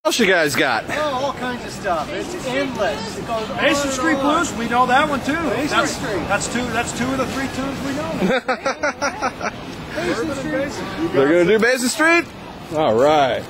What else you guys got? Oh, all kinds of stuff. It's endless. It goes Basin Street Blues, we know that one too. Basin Street. That's two of the 3 tunes we know. Basin Street. They're gonna do Basin Street? All right.